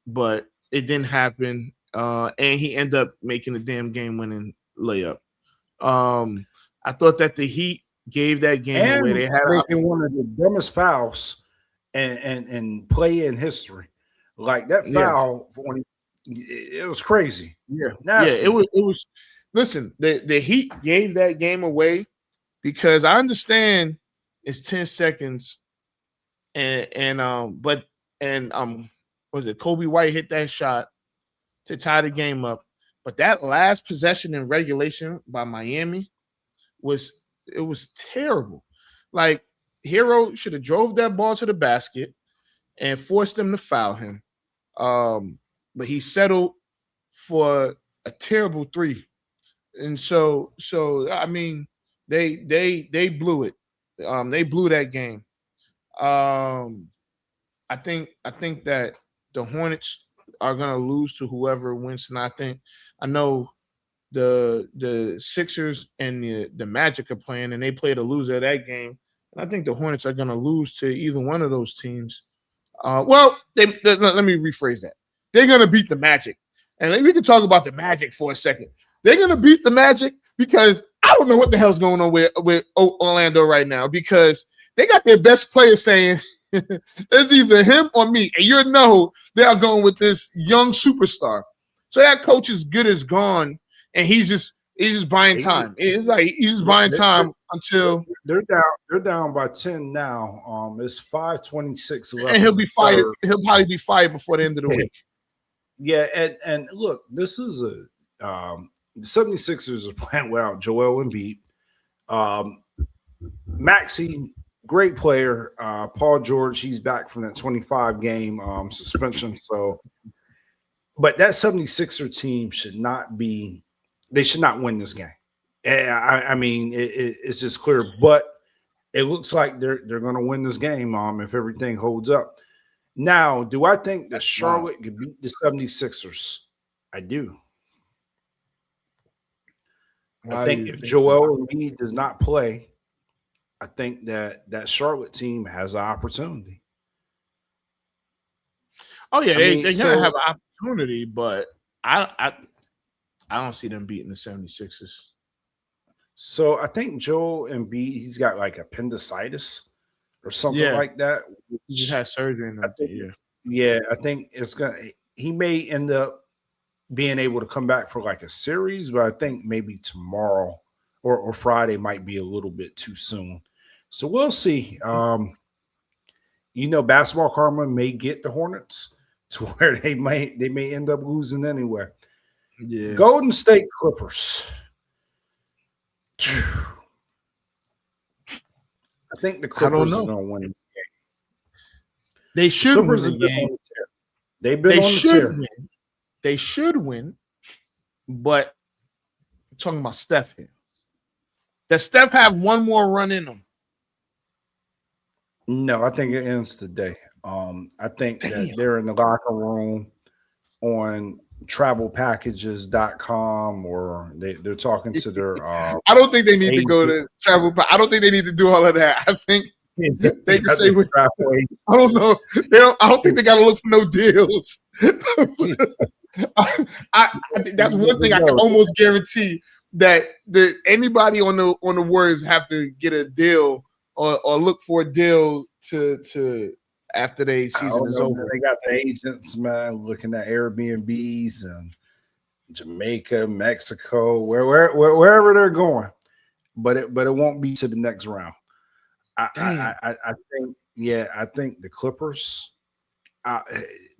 but it didn't happen. And he ended up making the damn game-winning layup. I thought that the Heat gave that game away. They had making one of the dumbest fouls and play in history. Like that foul, it was crazy. Yeah, nasty. Yeah, it was. Listen, the Heat gave that game away because I understand it's 10 seconds, was it Kobe White hit that shot to tie the game up, but that last possession in regulation by Miami was terrible. Like, Hero should have drove that ball to the basket and forced them to foul him. But he settled for a terrible three. And so I mean, they blew it. They blew that game. I think that the Hornets are gonna lose to whoever wins tonight. I know the Sixers and the Magic are playing, and they play the loser of that game. And I think the Hornets are gonna lose to either one of those teams. Let me rephrase that. They're gonna beat the Magic, and we can talk about the Magic for a second. They're gonna beat the Magic because I don't know what the hell's going on with Orlando right now, because they got their best player saying it's either him or me, and you know they are going with this young superstar. So that coach is good as gone, and he's just buying time. It's like he's just buying time until they're down. They're down by 10 now. It's 5:26 left, and he'll be fired. He'll probably be fired before the end of the week. Yeah, and look, this is the 76ers are playing without Joel Embiid. Maxey, great player. Paul George, he's back from that 25 game suspension. So, but that 76er team should not win this game. I mean, it's just clear, but it looks like they're going to win this game if everything holds up. Now, do I think that Charlotte could beat the 76ers? I do. I think if Joel Embiid does not play, I think that Charlotte team has an opportunity. Oh yeah, they're gonna have an opportunity, but I don't see them beating the 76ers. So I think Joel Embiid, he's got like appendicitis or something like that. He just had surgery in that. Yeah, I think he may end up being able to come back for like a series, but I think maybe tomorrow or Friday might be a little bit too soon. So we'll see. Basketball Karma may get the Hornets to where they may end up losing anyway. Yeah. Golden State Clippers. I think the Clippers are going to win this game. They should win the game. They've been on the tear. They should win, but I'm talking about Steph here. Does Steph have one more run in them? No, I think it ends today. I think that they're in the locker room on travelpackages.com, or they're talking to their I don't think they need to go to travel. I don't think they need to do all of that. I think they can say I don't know. I don't think they got to look for no deals. I think that's one thing I can almost guarantee, that anybody on the Warriors have to get a deal or look for a deal to after their season is over. They got the agents, man, looking at Airbnbs and Jamaica, Mexico, wherever they're going, but it won't be to the next round. I think, yeah, I think the Clippers.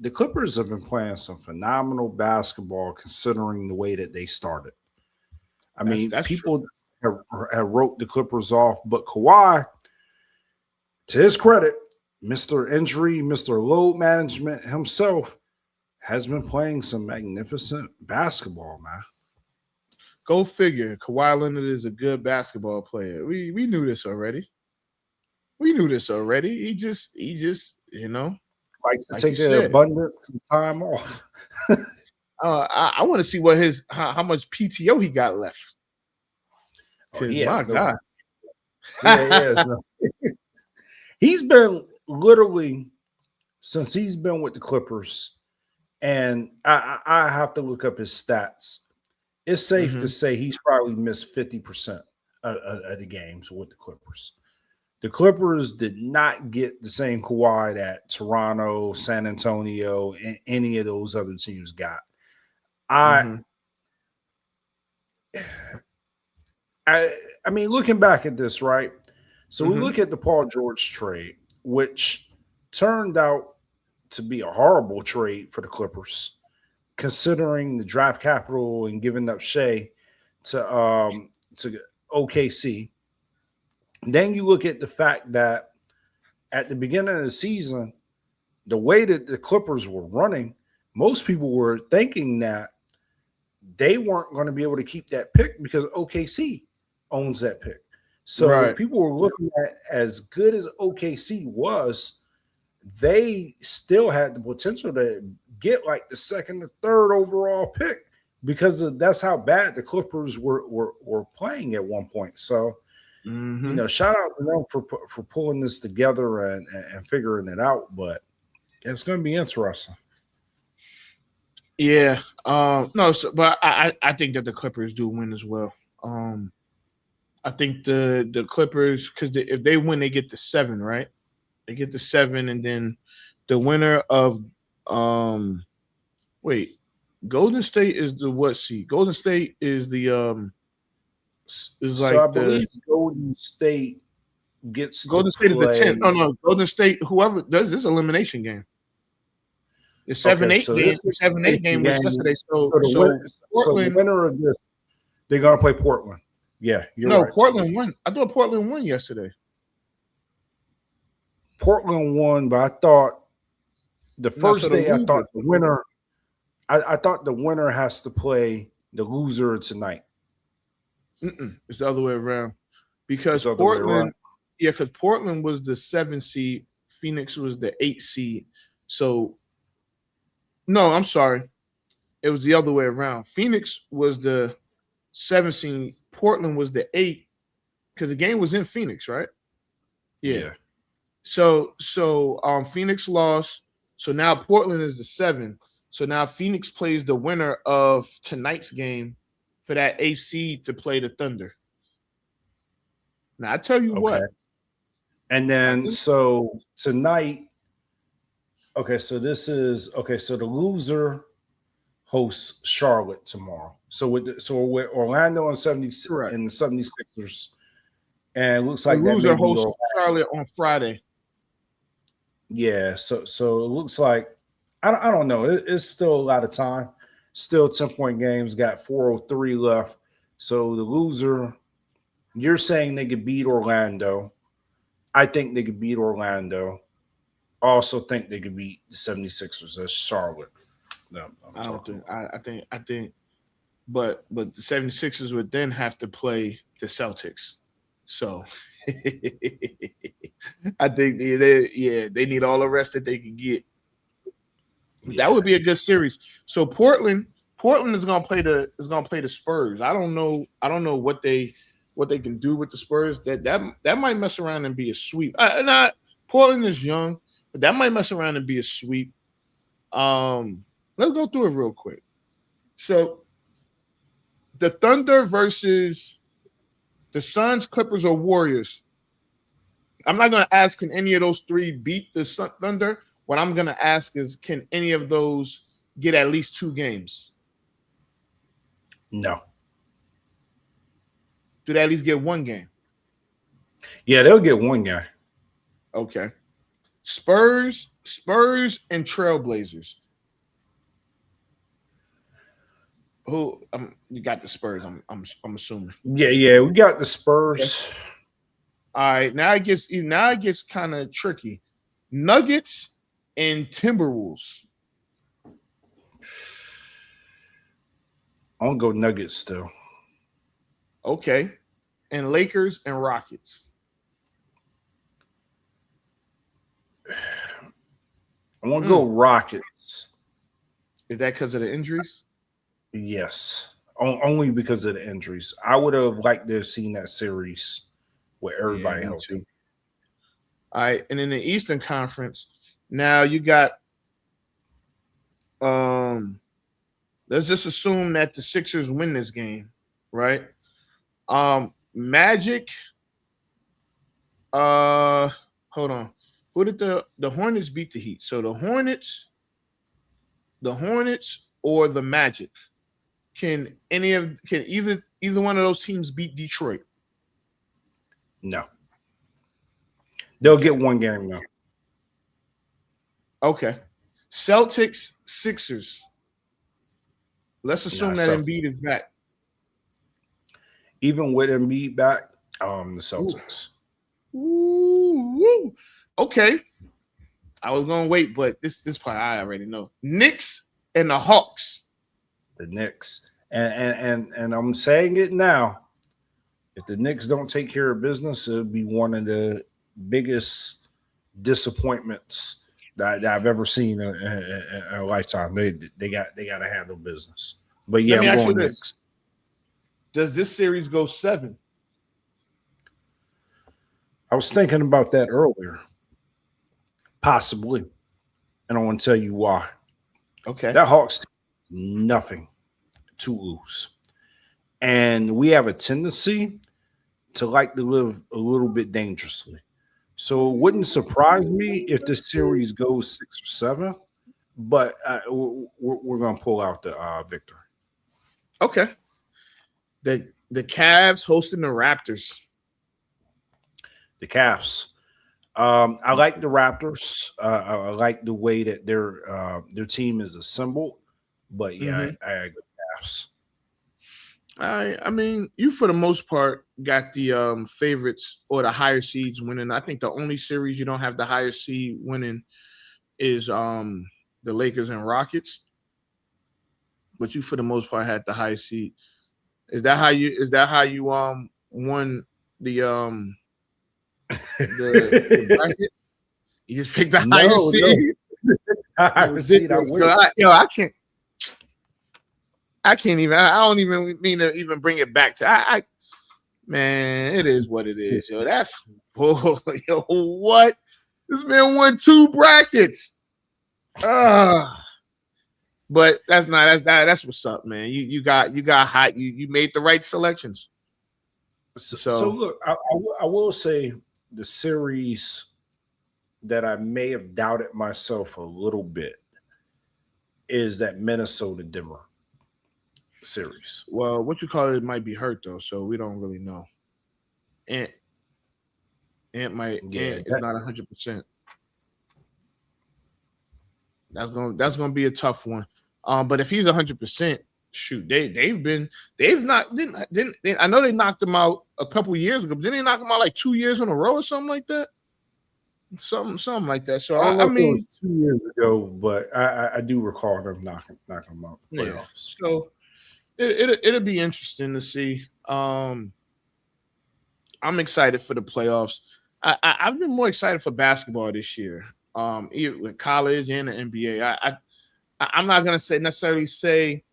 The Clippers have been playing some phenomenal basketball considering the way that they started. I mean, that's people have wrote the Clippers off, but Kawhi, to his credit, Mr. Injury, Mr. Load Management himself, has been playing some magnificent basketball, man. Go figure. Kawhi Leonard is a good basketball player. We knew this already. He just Likes to take an abundance of time off. I want to see what how much PTO he got left. My God. He's been literally, since he's been with the Clippers, and I have to look up his stats. It's safe to say he's probably missed 50% of the games with the Clippers. The Clippers did not get the same Kawhi that Toronto, San Antonio, and any of those other teams got. I mean, looking back at this, right? So we look at the Paul George trade, which turned out to be a horrible trade for the Clippers, considering the draft capital and giving up Shea to OKC. Then you look at the fact that at the beginning of the season, the way that the Clippers were running, most people were thinking that they weren't going to be able to keep that pick because OKC owns that pick. So people were looking at, as good as OKC was, they still had the potential to get like the second or third overall pick because that's how bad the Clippers were playing at one point. So, shout out to them for pulling this together and figuring it out. But it's going to be interesting. Yeah. But I think that the Clippers do win as well. I think the Clippers, because if they win, they get the 7, right? They get the 7, and then the winner of Golden State is the what seed? Golden State is the I believe Golden State gets Golden State is the 10th. No, Golden State, whoever does this elimination game. The 7-8 game was yesterday. So the winner of this, they're gonna play Portland. Yeah, right. Portland won. I thought Portland won yesterday. Portland won, but I thought the first day I thought the winner. I thought the winner has to play the loser tonight. It's the other way around. Because Portland, because Portland was the 7 seed, Phoenix was the 8 seed. So, no, I'm sorry. It was the other way around. Phoenix was the 7 seed, Portland was the 8, because the game was in Phoenix, right? Yeah. So Phoenix lost. So now Portland is the 7. So now Phoenix plays the winner of tonight's game for that 8th seed to play the Thunder. Now I tell you what. And then so tonight, so the loser hosts Charlotte tomorrow. So with Orlando and 76 and the 76ers, and it looks like the loser hosts Charlotte on Friday. Yeah, so it looks like I don't know. It's still a lot of time. Still 10-point games. Got 4:03 left. So the loser, you're saying they could beat Orlando. I think they could beat Orlando. I also think they could beat the 76ers as Charlotte. No, I think, but the 76ers would then have to play the Celtics. So I think they need all the rest that they can get. Yeah. That would be a good series. So Portland is gonna play the Spurs. I don't know what they can do with the Spurs. That might mess around and be a sweep. Portland is young, but that might mess around and be a sweep. Let's go through it real quick. So the Thunder versus the Suns, Clippers, or Warriors. I'm not going to ask, can any of those 3 beat the Thunder? What I'm going to ask is, can any of those get at least 2 games? No. Do they at least get 1 game? Yeah, they'll get one guy. Okay. Spurs and Trailblazers. Who you got the Spurs? I'm assuming. Yeah, we got the Spurs. Okay. All right, now it gets kind of tricky. Nuggets and Timberwolves. I'm gonna go Nuggets still. Okay. And Lakers and Rockets. I want to go Rockets. Is that because of the injuries? Yes, only because of the injuries. I would have liked to have seen that series with everybody healthy. All right, and in the Eastern Conference, now you got. Let's just assume that the Sixers win this game, right? Magic. Hold on. Who did the Hornets beat the Heat? So the Hornets or the Magic. Can either one of those teams beat Detroit? No. They'll get one game though. Okay. Celtics, Sixers. Let's assume that Embiid is back. Even with Embiid back, the Celtics. Ooh. Okay. I was gonna wait, but this part I already know. Knicks and the Hawks. The Knicks. And I'm saying it now. If the Knicks don't take care of business, it'll be one of the biggest disappointments that I've ever seen in a lifetime. They got to handle business. But yeah, I'm going Knicks. Does this series go 7? I was thinking about that earlier. Possibly. And I want to tell you why. Okay. That Hawks team, nothing to lose. And we have a tendency to like to live a little bit dangerously. So it wouldn't surprise me if this series goes 6 or 7, but we're going to pull out the victor. Okay. The Cavs hosting the Raptors. The Cavs. I like the Raptors. I like the way that their team is assembled. But yeah, I go Cavs. I mean, you for the most part got the favorites or the higher seeds winning. I think the only series you don't have the higher seed winning is the Lakers and Rockets. But you for the most part had the high seed. Is that how you won the bracket? You just picked the higher seed. Higher seed. I can't even. I don't even mean to even bring it back to. Man, it is what it is, yo. That's yo. What? This man won 2 brackets. But that's what's up, man. You got hot. You made the right selections. So look, I will say the series that I may have doubted myself a little bit is that Minnesota Denver series. Well, what you call it might be hurt though, so we don't really know. Ant is not 100%. That's gonna be a tough one. But if he's 100%, shoot, I know they knocked him out a couple years ago, but didn't they knock him out like 2 years in a row or something like that? Something like that. So I mean, 2 years ago, but I do recall them knocking him out. Yeah. So it'll be interesting to see. I'm excited for the playoffs. I've been more excited for basketball this year. With college and the NBA. I'm not gonna necessarily say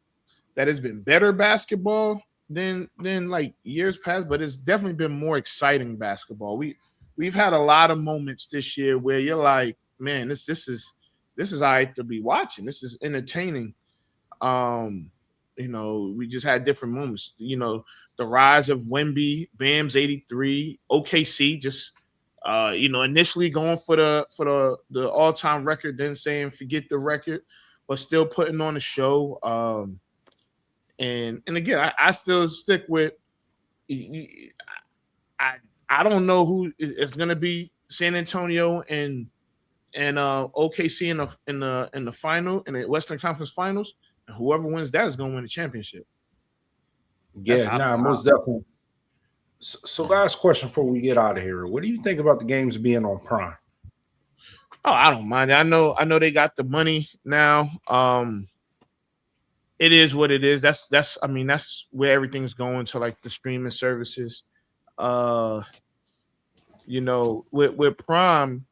that it's been better basketball than like years past, but it's definitely been more exciting basketball. We've had a lot of moments this year where you're like, man, this is all right to be watching. This is entertaining. We just had different moments. The rise of Wemby, Bam's 83, OKC just initially going for the all-time record, then saying forget the record, but still putting on a show. And again, I still stick with. I don't know who it's going to be. San Antonio and OKC in the final in the Western Conference Finals, and whoever wins that is going to win the championship. Yeah, most definitely. So, last question before we get out of here: what do you think about the games being on Prime? Oh, I don't mind. I know they got the money now. It is what it is. That's where everything's going to, like the streaming services. You know, with Prime,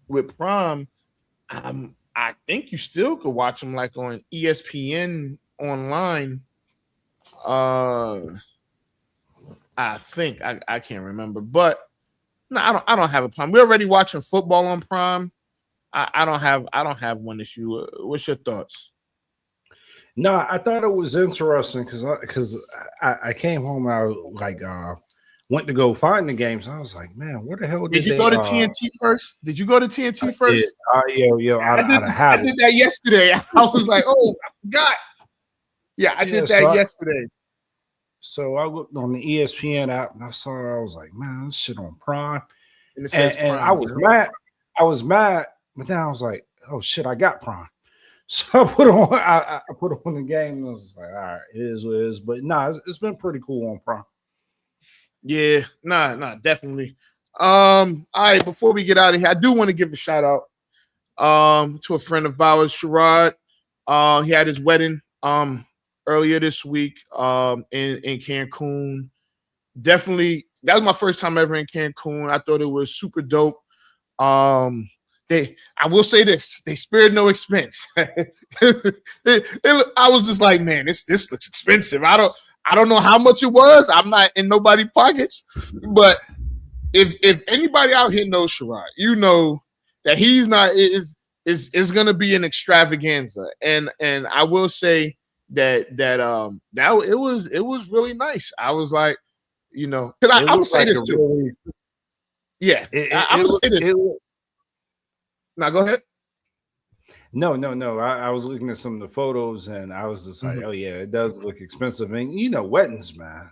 I think you still could watch them like on ESPN online. I think I can't remember, but no, I don't have a problem. We're already watching football on Prime. I don't have one issue. What's your thoughts? No, I thought it was interesting because I came home. I like went to go find the games. I was like, man, where the hell did you go to TNT first? Did you go to TNT first? I did that yesterday. I was like, oh, I forgot. Yeah, I did that yesterday. So I looked on the ESPN app and I was like, man, this shit on Prime. And Prime, I was mad. I was mad, but then I was like, oh shit, I got Prime. So I put on I put on the game and I was like, all right, it is what it is. But it's been pretty cool on Prime. Yeah, definitely. All right, before we get out of here, I do want to give a shout out to a friend of ours, Sherrod. He had his wedding earlier this week in Cancun. Definitely, that was my first time ever in Cancun. I thought it was super dope. I will say this, they spared no expense. I was just like, man, this looks expensive. I don't know how much it was. I'm not in nobody's pockets, but if anybody out here knows Sherrod, you know that he's not is going to be an extravaganza, and I will say that it was really nice. I was like, you know, because I would say this too. Yeah, I would say this. Now go ahead. No. I was looking at some of the photos and I was just like, oh yeah, it does look expensive. And you know, weddings, man,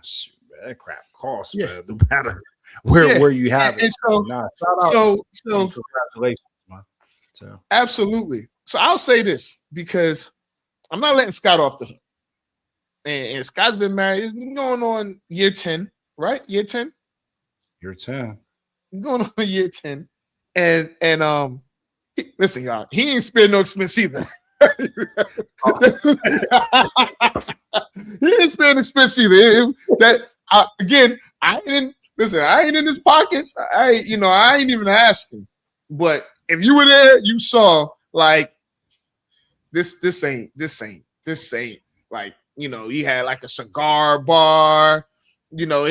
that crap costs, man. No matter where you have it. And so congratulations, man. So absolutely. So I'll say this because I'm not letting Scott off the hook. And Scott's been married. It's going on year 10, right? Year 10? Year 10. He's going on year 10. And listen, y'all, he ain't spared no expense either. He didn't spend expense either. Again, I ain't in his pockets. I ain't even asking. But if you were there, you saw like this ain't like, you know, he had like a cigar bar, you know,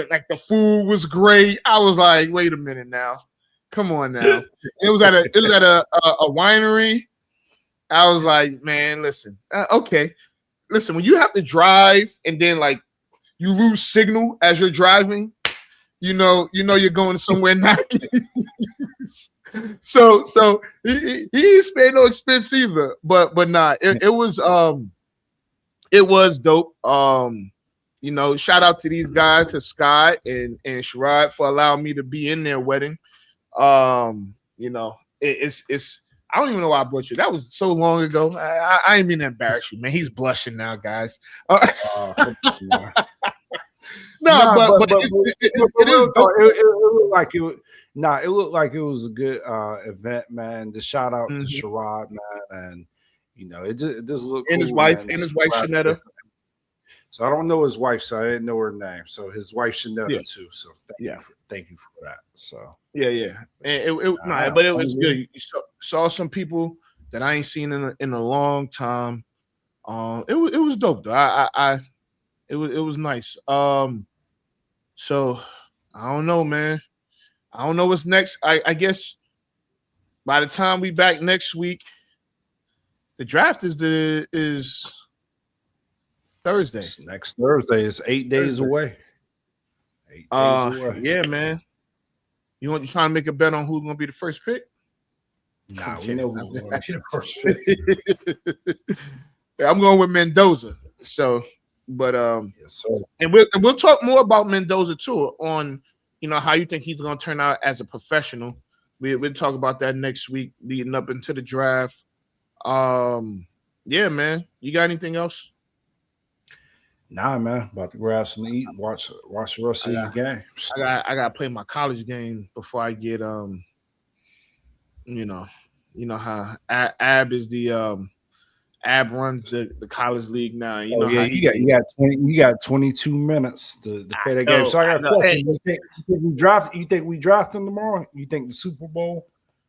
like the food was great. I was like, wait a minute now. Come on now. It was at a winery. I was like, man, listen. Okay. Listen, when you have to drive and then like you lose signal as you're driving, you know you're going somewhere nice. So he ain't paid no expense either. But nah, it was dope. You know, shout out to these guys, to Scott and Sherrod for allowing me to be in their wedding. You know, it's I don't even know why I brought you. That was so long ago. I ain't mean to embarrass you, man. He's blushing now, guys. It looked like it was a good event, man. The shout out to Sherrod, man, and you know, it just looked and cool, his wife Shanetta. So I don't know his wife, so I didn't know her name. So his wife Shanetta too. So thank you for that. So yeah. And but it was good. You saw some people that I ain't seen in a long time. It was dope though. It was nice. So I don't know, man. I don't know what's next. I guess by the time we back next week, the draft is Thursday. Next Thursday is 8 days away. 8 days away. Yeah, man. You trying to make a bet on who's gonna be the first pick? Nah, we know who's gonna be the first pick. I'm going with Mendoza. So, but yes, sir. And we'll talk more about Mendoza too on how you think he's gonna turn out as a professional. We'll talk about that next week, leading up into the draft. Yeah, man. You got anything else? Nah, man. About to grab some to eat. Watch the rest of the game. I gotta play my college game before I get you know how Ab is the Ab runs the college league now. You got 22 minutes to play that game. So I got a question. You think we draft them tomorrow? You think the Super Bowl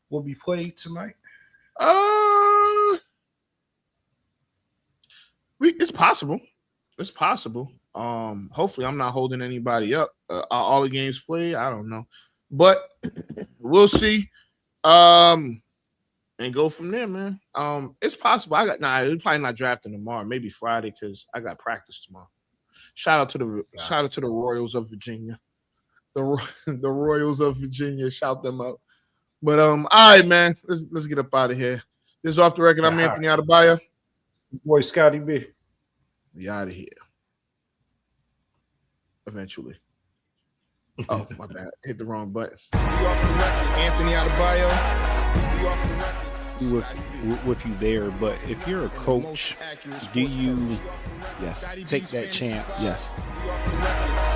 will be played tonight? It's possible. It's possible. Hopefully I'm not holding anybody up. Are all the games played? I don't know, but we'll see. And go from there, man. It's possible. We're probably not drafting tomorrow. Maybe Friday because I got practice tomorrow. Shout out to the Royals of Virginia. The Royals of Virginia. Shout them out. But all right, man. Let's get up out of here. This is Off the Record. I'm Anthony Adebayo. Boy, Scotty B. We out of here. Eventually. Oh, my bad. Hit the wrong button. Anthony Adebayo. With you there, but if you're a coach, do you take that chance? Yes.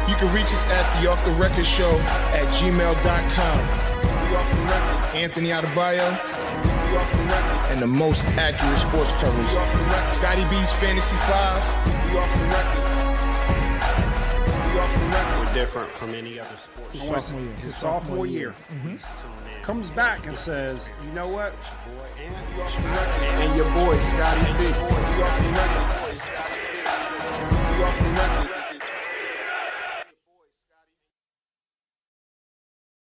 You can reach us at the Off the Record Show at gmail.com. Anthony Adebayo and the most accurate sports coverage. Scotty B's Fantasy 5. We're different from any other sports. His sophomore year. Comes back and says, you know what? And your boy, Scotty B.